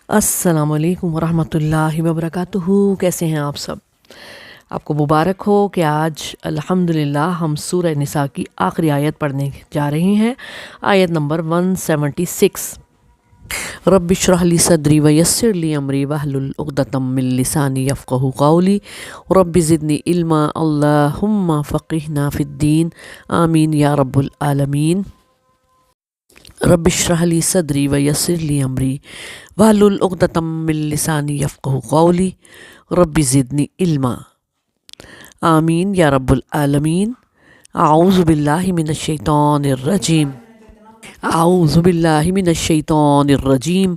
السلام علیکم ورحمۃ اللہ وبرکاتہ۔ کیسے ہیں آپ سب؟ آپ کو مبارک ہو کہ آج الحمدللہ ہم سورہ نساء کی آخری آیت پڑھنے جا رہے ہیں، آیت نمبر 176۔ رب اشرح لی صدری ویسر لی امری واحلل عقدۃ من لسانی یفقہوا قولی رب زدنی علما اللہم فقہنا فی الدین آمین یا رب العالمین۔ رب اشرح لی صدری ویسر لی امری واحلل عقدۃ من لسانی یفقہوا قولی رب زدنی علما آمین یا رب العالمین۔ اعوذ باللہ من الشیطان الرجیم، اعوذ باللہ من الشیطان الرجیم۔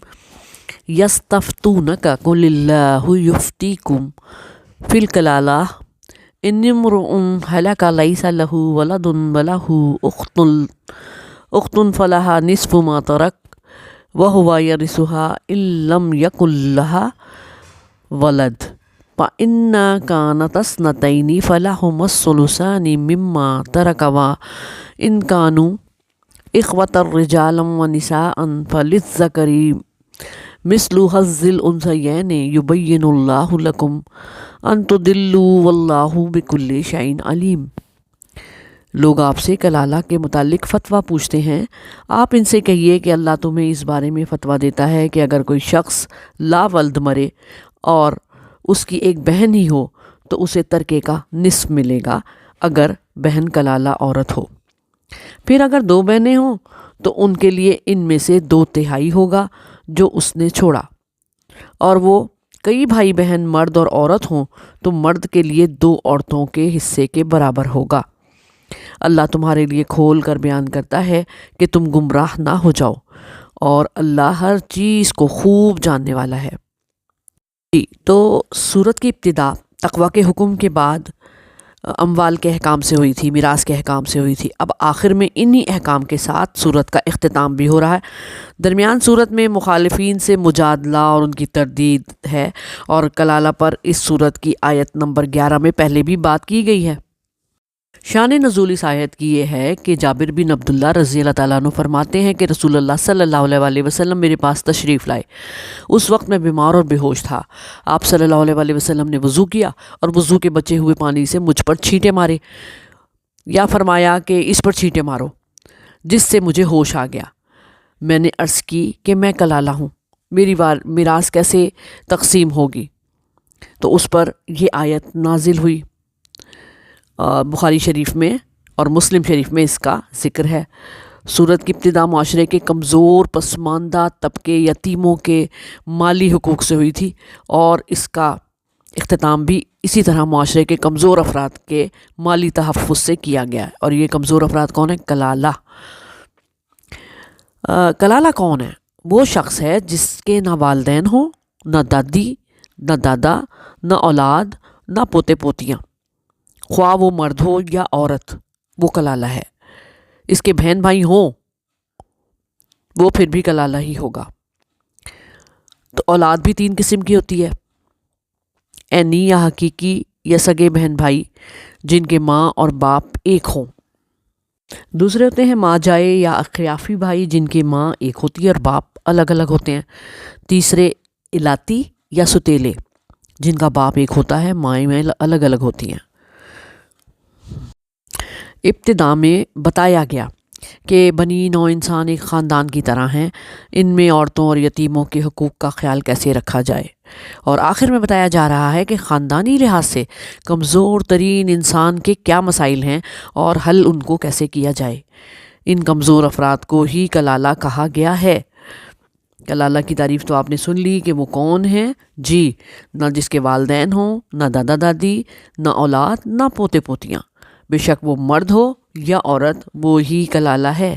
یستفتونک قل اللہ یفتیکم فی الکلالہ ان امرؤ ہلک لیس لہ ولد ولہ اخت فلہا نصف ما ترک وہو یرثها ان لم یکن لها ولد فإن كانت اثنتین فلہما الثلثان مما ترک وإن كانوا اخوة رجالا ونساء فللذکر مثل حظ الانثیین یبین اللہ لکم ان تضلوا واللہ بکل شیء علیم۔ لوگ آپ سے کلالہ کے متعلق فتویٰ پوچھتے ہیں، آپ ان سے کہیے کہ اللہ تمہیں اس بارے میں فتویٰ دیتا ہے کہ اگر کوئی شخص لا ولد مرے اور اس کی ایک بہن ہی ہو تو اسے ترکے کا نصف ملے گا اگر بہن کلالہ عورت ہو۔ پھر اگر دو بہنیں ہوں تو ان کے لیے ان میں سے 2/3 ہوگا جو اس نے چھوڑا، اور وہ کئی بھائی بہن مرد اور عورت ہوں تو مرد کے لیے 2 عورتوں کے حصے کے برابر ہوگا۔ اللہ تمہارے لیے کھول کر بیان کرتا ہے کہ تم گمراہ نہ ہو جاؤ، اور اللہ ہر چیز کو خوب جاننے والا ہے۔ تو سورت کی ابتدا تقوی کے حکم کے بعد اموال کے احکام سے ہوئی تھی، میراث کے احکام سے ہوئی تھی۔ اب آخر میں انہی احکام کے ساتھ سورت کا اختتام بھی ہو رہا ہے۔ درمیان سورت میں مخالفین سے مجادلہ اور ان کی تردید ہے، اور کلالہ پر اس سورت کی آیت نمبر 11 میں پہلے بھی بات کی گئی ہے۔ شان نزول اس آیت کی یہ ہے کہ جابر بن عبداللہ رضی اللہ تعالیٰ عنہ فرماتے ہیں کہ رسول اللہ صلی اللہ علیہ وسلم میرے پاس تشریف لائے۔ اس وقت میں بیمار اور بے ہوش تھا۔ آپ صلی اللہ علیہ وسلم نے وضو کیا اور وضو کے بچے ہوئے پانی سے مجھ پر چھینٹے مارے، یا فرمایا کہ اس پر چھینٹے مارو، جس سے مجھے ہوش آ گیا۔ میں نے عرض کی کہ میں کلالہ ہوں، میری میراث کیسے تقسیم ہوگی؟ تو اس پر یہ آیت نازل ہوئی۔ بخاری شریف میں اور مسلم شریف میں اس کا ذکر ہے۔ سورت کی ابتدا معاشرے کے کمزور پسماندہ طبقے یتیموں کے مالی حقوق سے ہوئی تھی، اور اس کا اختتام بھی اسی طرح معاشرے کے کمزور افراد کے مالی تحفظ سے کیا گیا ہے۔ اور یہ کمزور افراد کون ہیں؟ کلالہ۔ کلالہ کون ہے؟ وہ شخص ہے جس کے نہ والدین ہوں، نہ دادی، نہ دادا، نہ اولاد، نہ پوتے پوتیاں، خواہ وہ مرد ہو یا عورت، وہ کلالہ ہے۔ اس کے بہن بھائی ہوں وہ پھر بھی کلالہ ہی ہوگا۔ تو اولاد بھی 3 قسم کی ہوتی ہے، عینی یا حقیقی یا سگے بہن بھائی جن کے ماں اور باپ ایک ہوں۔ دوسرے ہوتے ہیں ماں جائے یا اخیافی بھائی جن کی ماں ایک ہوتی ہے اور باپ الگ الگ ہوتے ہیں۔ تیسرے الاتی یا ستیلے جن کا باپ ایک ہوتا ہے، مائیں الگ الگ ہوتی ہیں۔ ابتدا میں بتایا گیا کہ بنی نوع انسان ایک خاندان کی طرح ہیں، ان میں عورتوں اور یتیموں کے حقوق کا خیال کیسے رکھا جائے، اور آخر میں بتایا جا رہا ہے کہ خاندانی لحاظ سے کمزور ترین انسان کے کیا مسائل ہیں اور حل ان کو کیسے کیا جائے۔ ان کمزور افراد کو ہی کلالہ کہا گیا ہے۔ کلالہ کی تعریف تو آپ نے سن لی کہ وہ کون ہیں جی، نہ جس کے والدین ہوں، نہ دادا دادی، نہ اولاد، نہ پوتے پوتیاں، بے شک وہ مرد ہو یا عورت، وہ ہی کلالہ ہے۔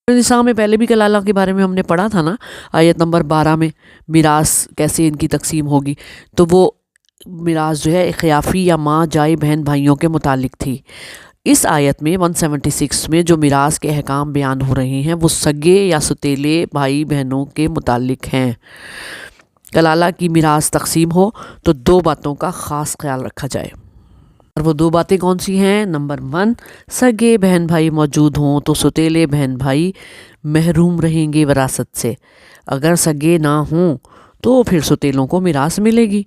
نساء میں پہلے بھی کلالہ کے بارے میں ہم نے پڑھا تھا نا، آیت نمبر 12 میں میراث کیسے ان کی تقسیم ہوگی۔ تو وہ میراث جو ہے خیافی یا ماں جائے بہن بھائیوں کے متعلق تھی۔ اس آیت میں 176 میں جو میراث کے احکام بیان ہو رہے ہیں وہ سگے یا ستیلے بھائی بہنوں کے متعلق ہیں۔ کلالہ کی میراث تقسیم ہو تو 2 باتوں کا خاص خیال رکھا جائے۔ اور وہ 2 باتیں کون سی ہیں؟ نمبر 1، سگے بہن بھائی موجود ہوں تو ستیلے بہن بھائی محروم رہیں گے وراثت سے، اگر سگے نہ ہوں تو پھر ستیلوں کو میراث ملے گی۔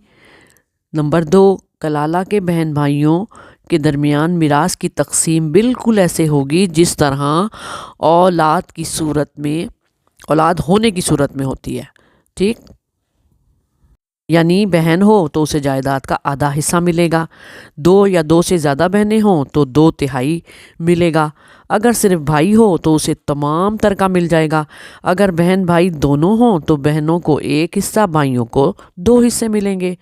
نمبر 2، کلالہ کے بہن بھائیوں کے درمیان میراث کی تقسیم بالکل ایسے ہوگی جس طرح اولاد ہونے کی صورت میں ہوتی ہے، ٹھیک؟ یعنی بہن ہو تو اسے جائیداد کا آدھا حصہ ملے گا، 2 یا 2 سے زیادہ بہنیں ہوں تو 2/3 ملے گا، اگر صرف بھائی ہو تو اسے تمام ترکہ مل جائے گا، اگر بہن بھائی دونوں ہوں تو بہنوں کو 1 حصہ، بھائیوں کو 2 حصے ملیں گے،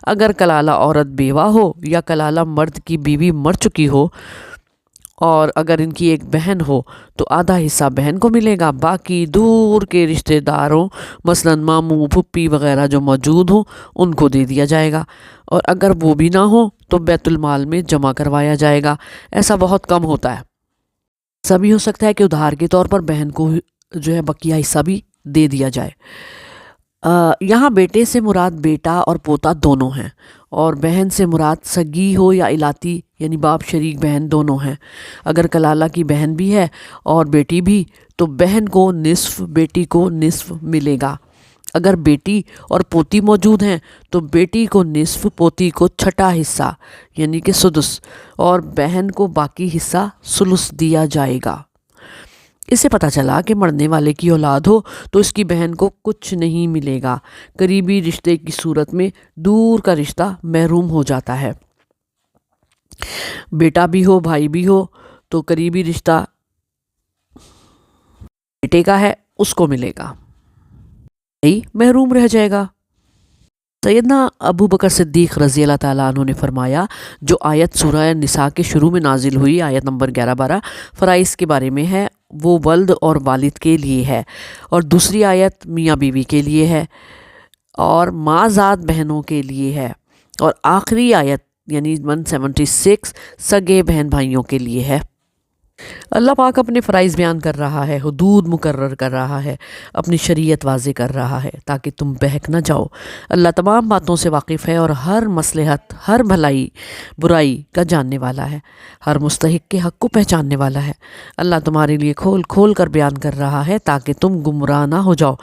اگر کلالہ عورت بیوہ ہو یا کلالہ مرد کی بیوی مر چکی ہو اور اگر ان کی ایک بہن ہو تو آدھا حصہ بہن کو ملے گا، باقی دور کے رشتہ داروں مثلا ماموں پھپھی وغیرہ جو موجود ہوں ان کو دے دیا جائے گا، اور اگر وہ بھی نہ ہو تو بیت المال میں جمع کروایا جائے گا۔ ایسا بہت کم ہوتا ہے، ایسا بھی ہو سکتا ہے کہ ادھار کے طور پر بہن کو جو ہے بقیہ حصہ بھی دے دیا جائے۔ یہاں بیٹے سے مراد بیٹا اور پوتا دونوں ہیں، اور بہن سے مراد سگی ہو یا الاتی یعنی باپ شریک بہن دونوں ہیں۔ اگر کلالہ کی بہن بھی ہے اور بیٹی بھی تو بہن کو نصف، بیٹی کو نصف ملے گا، اگر بیٹی اور پوتی موجود ہیں تو بیٹی کو نصف، پوتی کو چھٹا حصہ یعنی کہ سدس، اور بہن کو باقی حصہ ثلث دیا جائے گا۔ اس سے پتہ چلا کہ مرنے والے کی اولاد ہو تو اس کی بہن کو کچھ نہیں ملے گا، قریبی رشتے کی صورت میں دور کا رشتہ محروم ہو جاتا ہے، بیٹا بھی ہو بھائی بھی ہو تو قریبی رشتہ بیٹے کا ہے اس کو ملے گا، بھائی محروم رہ جائے گا۔ سیدنا ابو بکر صدیق رضی اللہ تعالیٰ عنہ نے فرمایا، جو آیت سورہ نساء کے شروع میں نازل ہوئی، آیت نمبر 11-12 فرائض کے بارے میں ہے، وہ ولد اور والد کے لیے ہے، اور دوسری آیت میاں بیوی کے لیے ہے اور ماں-زاد بہنوں کے لیے ہے، اور آخری آیت یعنی 176 سگے بہن بھائیوں کے لیے ہے۔ اللہ پاک اپنے فرائض بیان کر رہا ہے، حدود مقرر کر رہا ہے، اپنی شریعت واضح کر رہا ہے تاکہ تم بہک نہ جاؤ۔ اللہ تمام باتوں سے واقف ہے اور ہر مصلحت، ہر بھلائی برائی کا جاننے والا ہے، ہر مستحق کے حق کو پہچاننے والا ہے۔ اللہ تمہارے لیے کھول کھول کر بیان کر رہا ہے تاکہ تم گمراہ نہ ہو جاؤ۔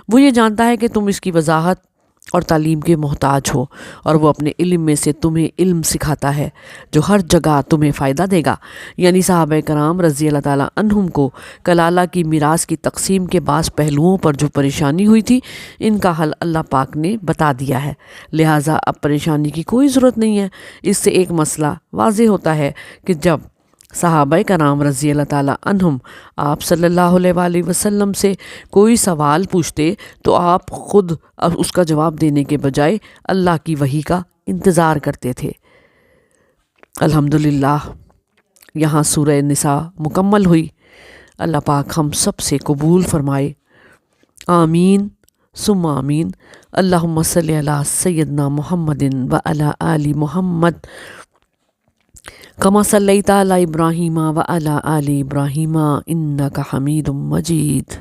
وہ یہ جانتا ہے کہ تم اس کی وضاحت اور تعلیم کے محتاج ہو، اور وہ اپنے علم میں سے تمہیں علم سکھاتا ہے جو ہر جگہ تمہیں فائدہ دے گا۔ یعنی صحابہ کرام رضی اللہ تعالیٰ عنہم کو کلالہ کی میراث کی تقسیم کے بعض پہلوؤں پر جو پریشانی ہوئی تھی ان کا حل اللہ پاک نے بتا دیا ہے، لہٰذا اب پریشانی کی کوئی ضرورت نہیں ہے۔ اس سے ایک مسئلہ واضح ہوتا ہے کہ جب صحابہ کرام رضی اللہ تعالیٰ عنہم آپ صلی اللہ علیہ وآلہ وسلم سے کوئی سوال پوچھتے تو آپ خود اس کا جواب دینے کے بجائے اللہ کی وحی کا انتظار کرتے تھے۔ الحمدللہ یہاں سورہ نساء مکمل ہوئی۔ اللہ پاک ہم سب سے قبول فرمائے، آمین ثم آمین۔ اللہم صلی علی سیدنا محمد وعلی آل محمد کما صلیت علی ابراہیم وعلی آل ابراہیم انک حمید مجید۔